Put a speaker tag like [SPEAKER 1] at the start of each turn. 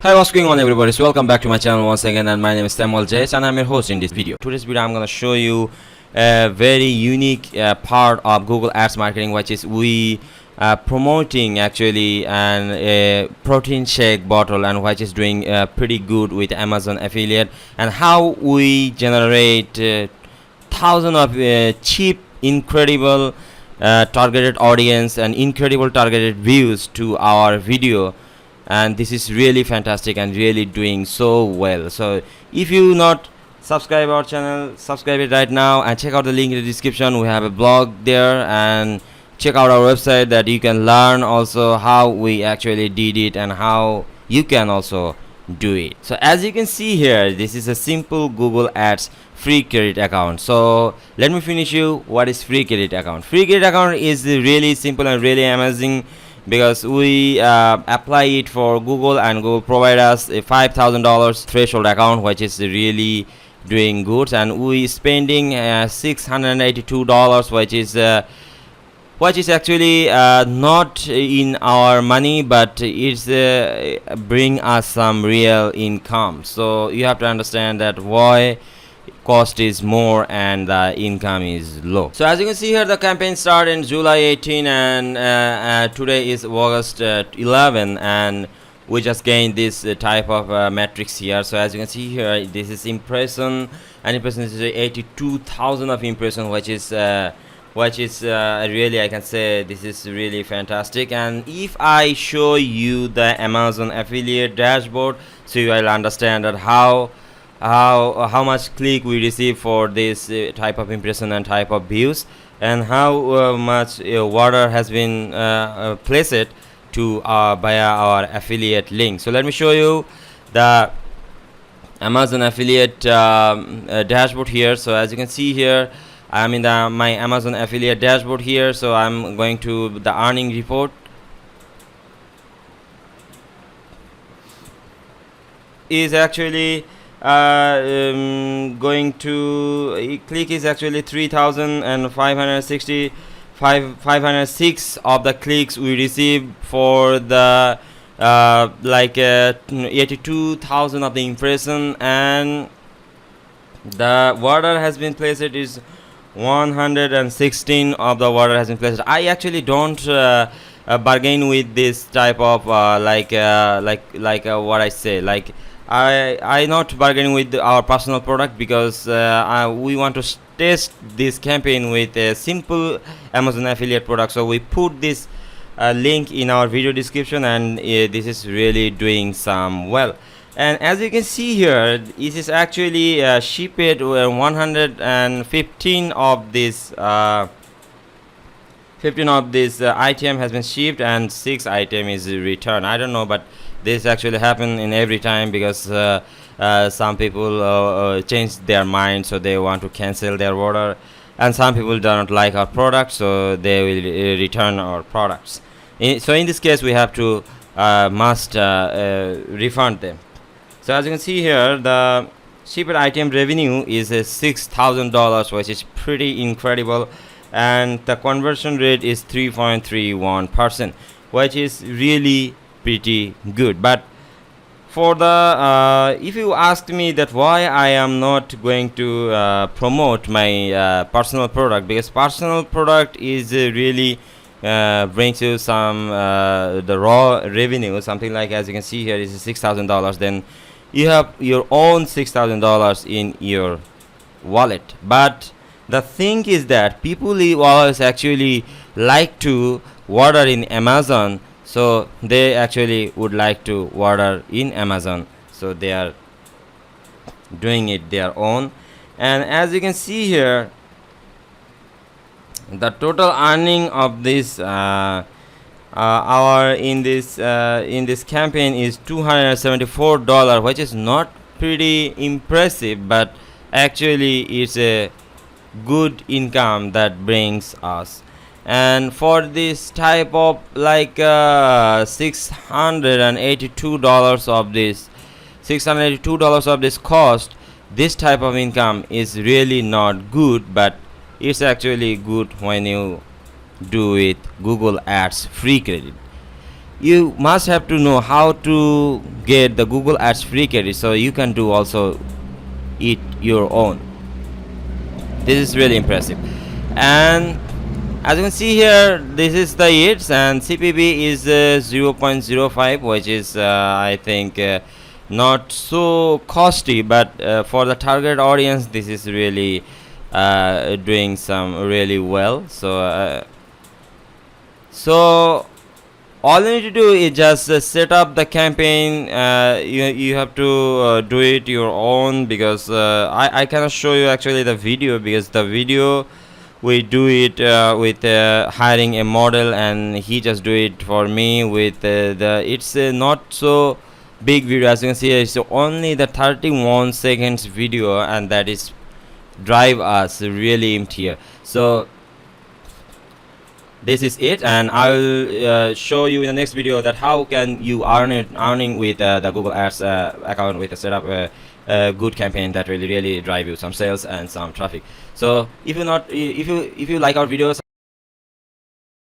[SPEAKER 1] Hi, what's going on everybody? So welcome back to my channel once again, and my name is Samuel Jace and I'm your host in this video. Today's video I'm gonna show you a very unique part of Google Ads marketing, which is we promoting actually a protein shake bottle, and which is doing pretty good with Amazon affiliate, and how we generate thousands of cheap, incredible targeted audience and incredible targeted views to our video. And this is really fantastic and really doing so well. So if you not subscribe our channel, subscribe it right now and check out the link in the description. We have a blog there, and check out our website that you can learn also how we actually did it and how you can also do it. So as you can see here, this is a simple Google Ads free credit account. So let me finish you what is free credit account. Free credit account is really simple and really amazing, because we apply it for Google, and Google provide us a $5,000 threshold account, which is really doing good, and we spending $682, which is actually not in our money, but it's bring us some real income. So you have to understand that why cost is more and the income is low. So as you can see here, the campaign started in July 18, and today is August 11, and we just gained this type of metrics here. So as you can see here, this is impression, and impression is 82,000 of impression, which is really, I can say this is really fantastic. And if I show you the Amazon affiliate dashboard, so you will understand that how much click we receive for this type of impression and type of views, and how much order has been placed to via our affiliate link. So let me show you the Amazon affiliate dashboard here. So as you can see here, I'm in my Amazon affiliate dashboard here. So I'm going to the earning report. Is actually going to click is actually 3,506 of the clicks we received for the 82,000 of the impression, and the order has been placed is 116 of the order has been placed. I actually don't bargain with this type of what I say, like I not bargaining with our personal product, because we want to test this campaign with a simple Amazon affiliate product. So we put this link in our video description, and this is really doing some well. And as you can see here, this is actually shipped 115 of this 15 of this item has been shipped, and 6 item is returned. I don't know, but this actually happen in every time, because some people change their mind, so they want to cancel their order, and some people do not like our product, so they will return our products. So in this case, we have to must refund them. So as you can see here, the shipped item revenue is $6,000, which is pretty incredible, and the conversion rate is 3.31%, which is really pretty good. But for the if you asked me that why I am not going to promote my personal product, because personal product is really brings you some the raw revenue, something like, as you can see here, is $6,000. Then you have your own $6,000 in your wallet. But the thing is that people always actually like to order in Amazon, so they actually would like to order in Amazon, so they are doing it their own. And as you can see here, the total earning of this in this campaign is $274, which is not pretty impressive, but actually it's a good income that brings us. And for this type of $682 of this cost, this type of income is really not good, but it's actually good when you do it Google Ads free credit. you must have to know how to get the Google Ads free credit, so you can do also it your own. This is really impressive. And as you can see here, this is the it, and CPB is 0.05, which is I think not so costly, but for the target audience this is really doing some really well. So all you need to do is just set up the campaign. You have to do it your own, because I cannot show you actually the video, because the video we do it with hiring a model, and he just do it for me with the it's not so big video. As you can see, it's only the 31 seconds video, and that is drive us really empty here. So this is it, and I will show you in the next video that how can you earning with the Google Ads account with a setup a good campaign that really drive you some sales and some traffic. So if you like our videos,